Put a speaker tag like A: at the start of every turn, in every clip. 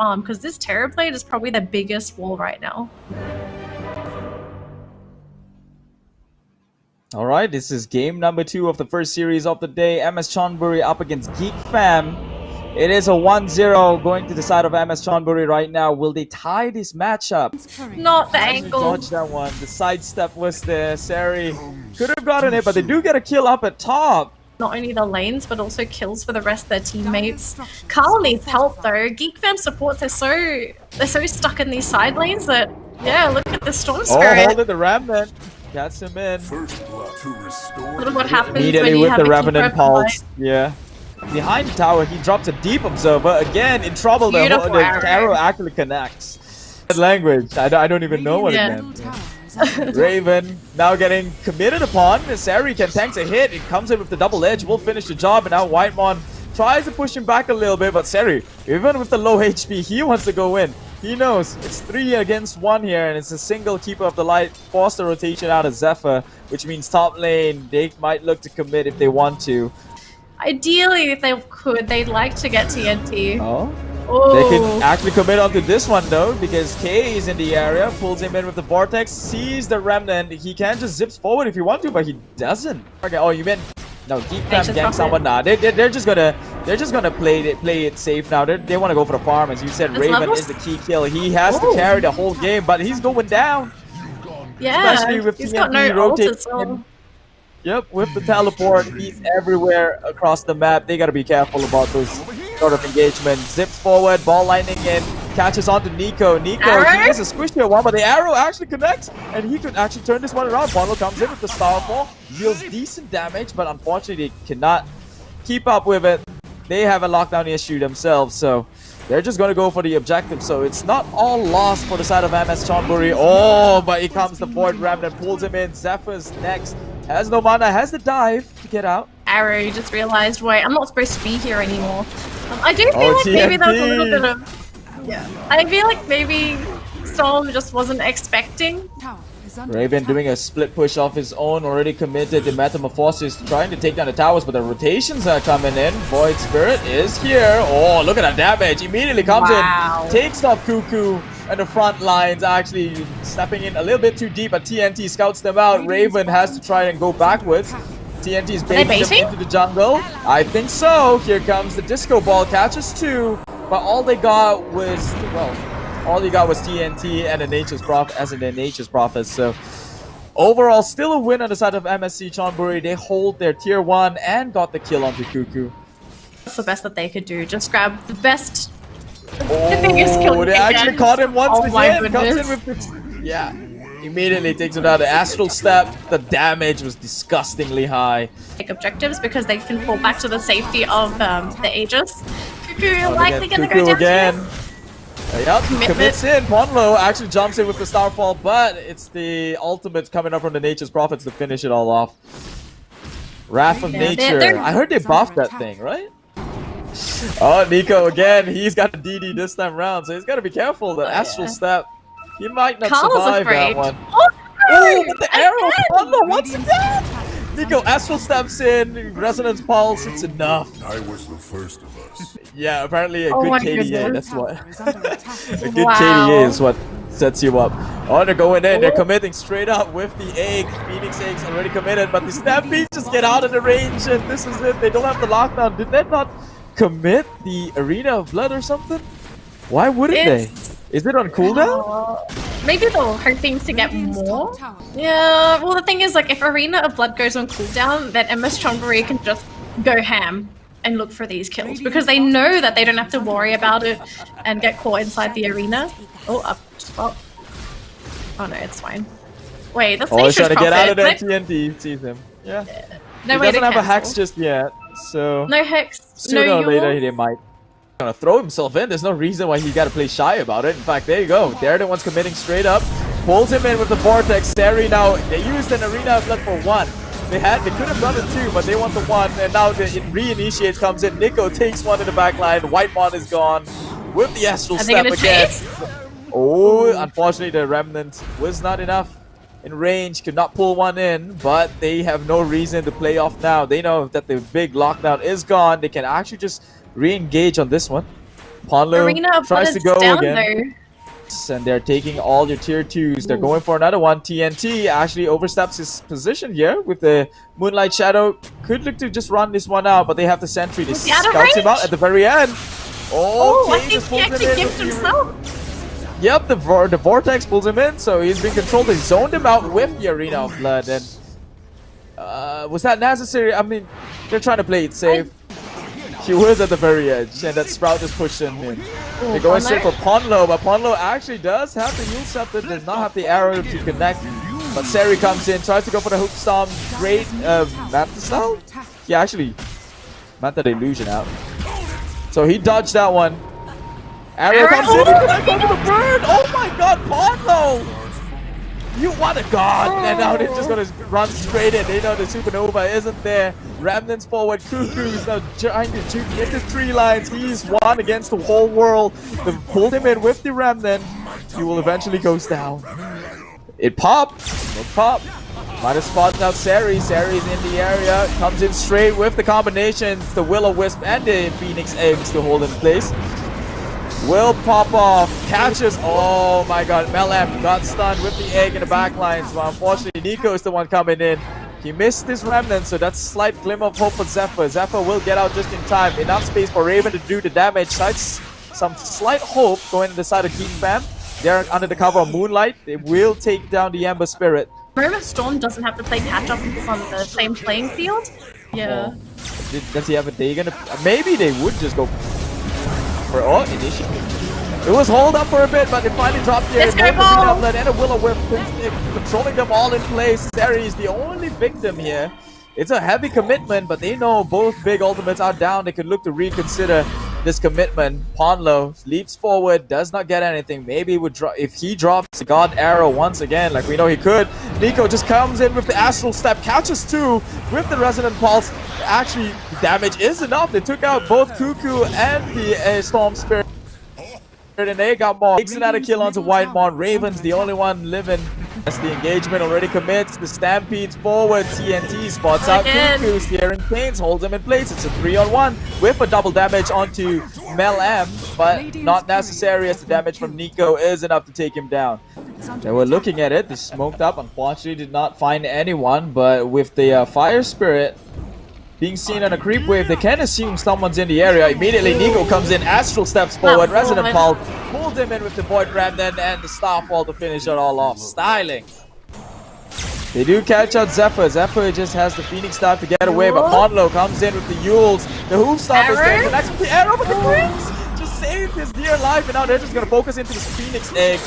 A: farm, because this Terrorblade is probably the biggest wall right now.
B: All right, this is game number 2 of the first series of the day. MS Chonburi up against Geek Fam. It is a 1-0 going to the side of MS Chonburi right now. Will they tie this matchup?
A: Not the angle.
B: Dodge that one. The sidestep was there. Sari could have gotten it, but they do get a kill up at top.
A: Not only the lanes, but also kills for the rest of their teammates. Carl needs help though. Geek Fam supports, they're so stuck in these side lanes that, yeah, look at the Storm Spirit.
B: Oh, hold it, the Remnant. Gets him in.
A: Look at what happens
B: immediately
A: when you
B: with
A: have
B: the
A: a
B: Revenant
A: keeper
B: pulse. Yeah. Behind the tower, he drops a deep observer. Again, in trouble. The arrow actually connects. That language, I don't even know what it meant. Raven now getting committed upon. Sari can tank a hit. It comes in with the double edge. Will finish the job. And now Whitemon tries to push him back a little bit. But Sari, even with the low HP, he wants to go in. He knows it's 3 against 1 here, and it's a single Keeper of the Light. Force the rotation out of Zephyr, which means top lane, they might look to commit if they want to.
A: Ideally, if they could, they'd like to get TNT.
B: Oh?
A: Oh.
B: They can actually commit onto this one though, because K is in the area, pulls him in with the Vortex, sees the Remnant. He can just zips forward if he wants to, but he doesn't. Okay, oh, you meant no, Geek Fam gank someone now. They're just gonna play it safe now. They want to go for the farm, as you said. Raven is the key kill. He has to carry the whole game, but he's going down.
A: Yeah,
B: especially with
A: he's
B: TNT
A: got no
B: rotating. Yep, with the teleport, he's everywhere across the map. They gotta be careful about those sort of engagements. Zips forward, ball lightning in, catches onto Nico. He is a squishier one, but the arrow actually connects, and he could actually turn this one around. Bundle comes in with the Starfall, deals decent damage, but unfortunately they cannot keep up with it. They have a lockdown issue themselves, so they're just going to go for the objective. So it's not all lost for the side of MS Chonburi. Oh, but here comes the Void Remnant, pulls him in. Zephyr's next. Has no mana, has the dive to get out.
A: Arrow just realized, wait, I'm not supposed to be here anymore. I do feel like maybe there was a little bit of... Yeah. I feel like maybe Storm just wasn't expecting.
B: Raven doing a split push off his own, already committed. The Metamorphosis trying to take down the towers, but the rotations are coming in. Void Spirit is here. Oh, look at that damage. Immediately comes in, takes off Cuckoo, and the front lines actually stepping in a little bit too deep, but TNT scouts them out. Raven has to try and go backwards. TNT is baiting them into the jungle. I think so. Here comes the Disco Ball, catches 2, but all they got was, well, all you got was TNT and a Nature's Prophet, as in the Nature's Prophet. So overall, still a win on the side of MSC Chonburi. They hold their tier 1 and got the kill onto Cuckoo.
A: That's the best that they could do. Just grab the best,
B: the biggest kill. They actually caught him once again. Comes in with the, yeah, immediately takes him down. The Astral Step. The damage was disgustingly high.
A: Take objectives because they can fall back to the safety of the Aegis. Cuckoo likely gonna go down again.
B: Yep, commits in. Ponlo actually jumps in with the Starfall, but it's the ultimate coming up from the Nature's Prophets to finish it all off. Wrath of Nature. I heard they buffed that thing, right? Oh, Nico again. He's got a DD this time around, so he's got to be careful. The Astral Step. He might not survive that one. Oh, with the arrow. Ponlo once again. Nico Astral steps in. Resonance Pulse. It's enough.
C: I was the first of us.
B: Yeah, apparently a good KDA, that's what. A good KDA is what sets you up. Oh, they're going in, they're committing straight up with the egg. Phoenix Egg's already committed, but the Stampede just get out of the range, and this is it. They don't have the lockdown. Did they not commit the Arena of Blood or something? Why wouldn't they? Is it on cooldown?
A: Maybe they're hoping to get more. Yeah, well the thing is, like, if Arena of Blood goes on cooldown, then MS Chonburi can just go ham and look for these kills because they know that they don't have to worry about it and get caught inside the arena. Oh, up spot. Oh no, it's fine. Wait, that's
B: Nature's Prophet. Trying to get out of that TNT. Sees him. Yeah.
A: No
B: he
A: way
B: doesn't
A: to
B: have a hex just yet, so
A: no hex.
B: Sooner or later they might. Gonna throw himself in. There's no reason why he gotta play shy about it. In fact, there you go. They're the ones committing straight up. Pulls him in with the Vortex. Sari now, they used an Arena of Blood for 1. They could have done it 2, but they want the 1, and now the re-initiate comes in. Nico takes 1 in the back line. Whitemon is gone with the Astral Step again. Oh, unfortunately the Remnant was not enough in range, could not pull 1 in, but they have no reason to play off now. They know that the big lockdown is gone. They can actually just re-engage on this one. Ponlo
A: Arena of
B: tries
A: Blood
B: to
A: is
B: go
A: down
B: again. And they're taking all your tier 2s. They're going for another one. TNT actually oversteps his position here with the Moonlight Shadow. Could look to just run this one out, but they have the sentry. They
A: Was he out of
B: scout him out
A: range?
B: at the very end.
A: Oh, I
B: Okay,
A: think
B: just
A: he
B: pulls him
A: actually
B: in
A: gimped
B: with the-
A: himself.
B: Yep, the Vortex pulls him in, so he's been controlled. They zoned him out with the Arena of Blood. And was that necessary? I mean, they're trying to play it safe. He was at the very edge, and that Sprout just pushed him in. They're going straight for Ponlo, but Ponlo actually does have the Yule Scepter, does not have the arrow to connect. But Seri comes in, tries to go for the Hook Storm. Great Manta style? He actually Manta the illusion out. So he dodged that one. Arrow comes in, he connects onto the bird! Oh my god, Ponlo! You what a god! And now they're just gonna run straight in. They know the Supernova isn't there. Remnants forward. Cuckoo is now trying to shoot into 3 lines. He's one against the whole world. They've pulled him in with the Remnant. He will eventually goes down. It popped. It popped. Might have spotted out Seri. Seri's in the area. Comes in straight with the combinations. The Will-O-Wisp and the Phoenix Eggs to hold in place. Will pop off, catches, oh my god, Melem got stunned with the egg in the back lines, but unfortunately Nico is the one coming in. He missed his remnant, so that's a slight glimmer of hope for Zephyr. Zephyr will get out just in time, enough space for Raven to do the damage. Some slight hope going to the side of Geek Fam. They're under the cover of Moonlight. They will take down the Ember Spirit.
A: Moment Storm doesn't have to play catch up on the same playing field. Yeah.
B: Does he have a day gonna? Maybe they would just go for initiative. It was hold up for a bit, but they finally dropped the
A: Let's go, ball!
B: and a Will-O-Wisp controlling them all in place. Seri is the only victim here. It's a heavy commitment, but they know both big ultimates are down. They could look to reconsider this commitment. Ponlo leaps forward, does not get anything. Maybe would drop if he drops the God Arrow once again, like we know he could. Nico just comes in with the Astral Step, catches 2 with the Resonant Pulse. Actually, the damage is enough. They took out both Cuckoo and the Storm Spirit. And they got more. Takes another kill onto Whitemon. Raven's the only one living. As the engagement already commits, the Stampede's forward. TNT spots out Cuckoo. Searing Pains holds him in place. It's a 3-on-1 with a double damage onto Mel M, but not necessary as the damage from Nico is enough to take him down. They were looking at it. They smoked up. Unfortunately, did not find anyone, but with the Fire Spirit being seen on a creep wave, they can assume someone's in the area. Immediately, Nico comes in, Astral steps forward, Resonant Pulse pulls him in with the Void Remnant and the Starfall to finish it all off. Styling. They do catch out Zephyr. Zephyr just has the Phoenix Staff to get away, but Ponlo comes in with the Yules. The Hoof Stomp is there, connects with the arrow, but the Prince just saved his dear life, and now they're just going to focus into this Phoenix Egg.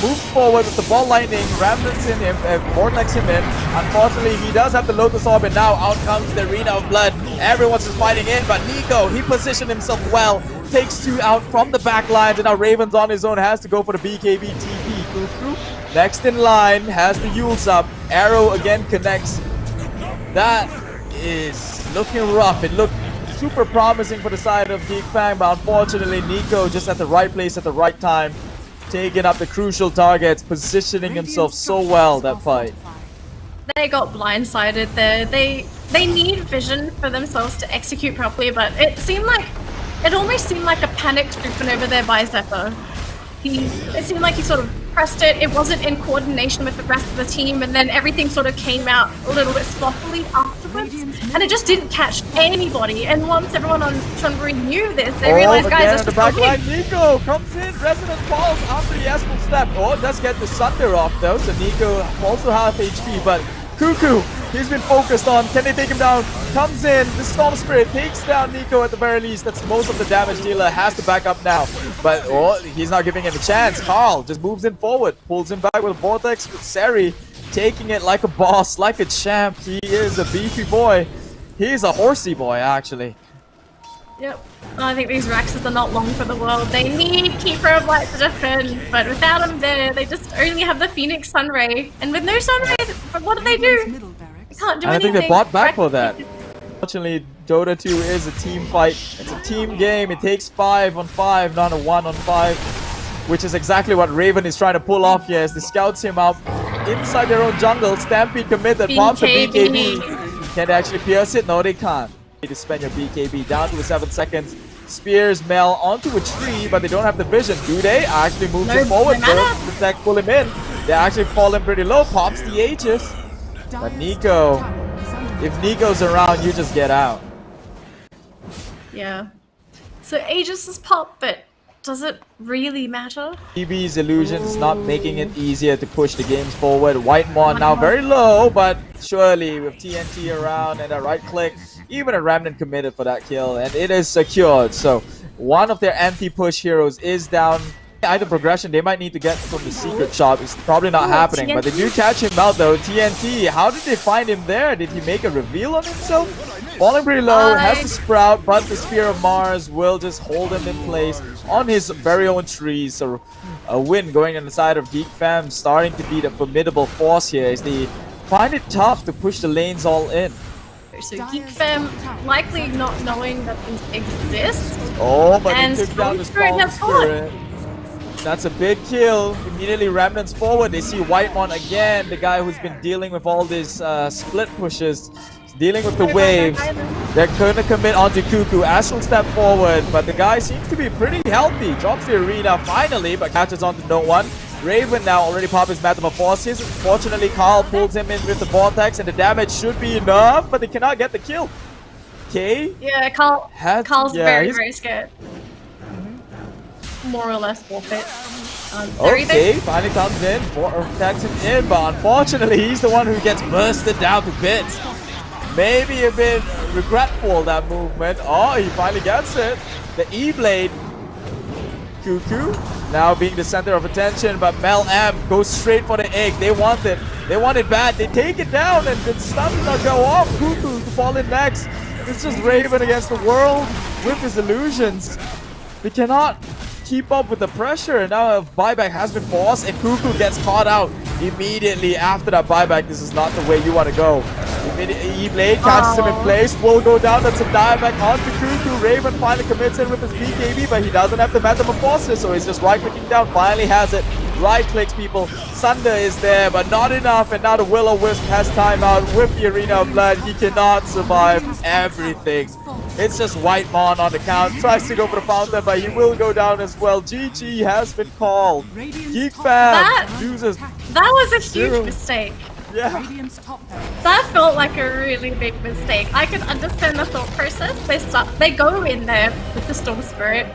B: Moves forward with the Ball Lightning, Remnants in him, Vortex him in. Unfortunately, he does have the Lotus Orb, and now out comes the Arena of Blood. Everyone's just fighting in, but Nico, he positioned himself well, takes 2 out from the back lines, and now Raven's on his own, has to go for the BKB TP. Cuckoo, next in line, has the Yules up. Arrow again connects. That is looking rough. It looked super promising for the side of Geek Fang, but unfortunately, Nico just at the right place at the right time. Taking up the crucial targets, positioning himself so well that fight.
A: They got blindsided there. They need vision for themselves to execute properly, but it almost seemed like a panic swooping over there by Zephyr. It seemed like he sort of pressed it. It wasn't in coordination with the rest of the team, and then everything sort of came out a little bit sloppily afterwards, and it just didn't catch anybody. And once everyone on Chonburi knew this, they realized, guys,
B: the back line, Nico comes in, Resonant Falls after the Astral Step. Oh, it does get the Sunder off though, so Nico also half HP, but Cuckoo, he's been focused on. Can they take him down? Comes in, the Storm Spirit takes down Nico at the very least. That's most of the damage dealer, has to back up now. But he's not giving him a chance. Carl just moves in forward, pulls him back with a Vortex with Seri, taking it like a boss, like a champ. He is a beefy boy. He's a horsey boy, actually.
A: Yep. I think these Raxes are not long for the world. They need Keeper of Light to defend, but without him there, they just only have the Phoenix Sunray. And with no Sunray, what do? They can't do anything.
B: I think they bought back for that. Unfortunately, Dota 2 is a team fight. It's a team game. It takes 5-on-5, not a 1-on-5, which is exactly what Raven is trying to pull off here as they scouts him out inside their own jungle. Stampede committed, pops a BKB. Can they actually pierce it? No, they can't. To spend your BKB down to 7 seconds. spears Mel onto a tree, but they don't have the vision. Do they? Actually moves
A: No,
B: him forward.
A: no matter.
B: Burst the tech, pull him in. They actually fall in pretty low. Pops the Aegis. But Nico, if Nico's around, you just get out.
A: Yeah. So Aegis is pop, but does it really matter?
B: TB's illusion is not making it easier to push the games forward. Whitemon now very low, but surely with TNT around and a right click, even a Remnant committed for that kill, and it is secured. So one of their anti-push heroes is down. Either progression, they might need to get from the secret shop. It's probably not happening, but they do catch him out though. TNT, how did they find him there? Did he make a reveal on himself? Falling pretty low, has to sprout, but the Spear of Mars will just hold him in place on his very own tree. So a win going on the side of Geek Fam, starting to be the formidable force here as they find it tough to push the lanes all in.
A: So Geek Fam likely not knowing that these exist.
B: Oh, but
A: And
B: he took down the
A: Storm Spirit
B: Storm Spirit. That's a big kill. Immediately Remnants forward. They see Whitemon again, the guy who's been dealing with all these split pushes, dealing with the waves. They're gonna commit onto Cuckoo. Astral step forward, but the guy seems to be pretty healthy. Drops the arena finally, but catches onto no one. Raven now already popped his Metamorphosis. Fortunately, Carl pulls him in with the Vortex, and the damage should be enough, but they cannot get the kill. Okay.
A: Yeah, Carl's very scared. More or less forfeit.
B: Okay, finally comes in, attacks him in, but unfortunately he's the one who gets bursted down to bits. Maybe a bit regretful, that movement. Oh, he finally gets it. The E-Blade. Cuckoo now being the center of attention, but Mel M goes straight for the egg. They want it. They want it bad. They take it down and the stun does not go off. Cuckoo to fall in next. It's just Raven against the world with his illusions. They cannot keep up with the pressure. Now a buyback has been forced and Cuckoo gets caught out immediately after that buyback. This is not the way you want to go. E-Blade catches him in place, will go down. That's a dieback onto Cuckoo. Raven finally commits in with his BKB, but he doesn't have the Metamorphosis, so he's just right-clicking down. Finally has it. Right clicks, people. Sunder is there, but not enough. And now the Will-O-Wisp has timeout with the Arena of Blood. He cannot survive everything. It's just Whitemon on the count. Tries to go for the fountain, but he will go down as well. GG has been called. Geek Fam loses.
A: That was a huge mistake.
B: Yeah.
A: That felt like a really big mistake. I can understand the thought process. They go in there with the Storm Spirit.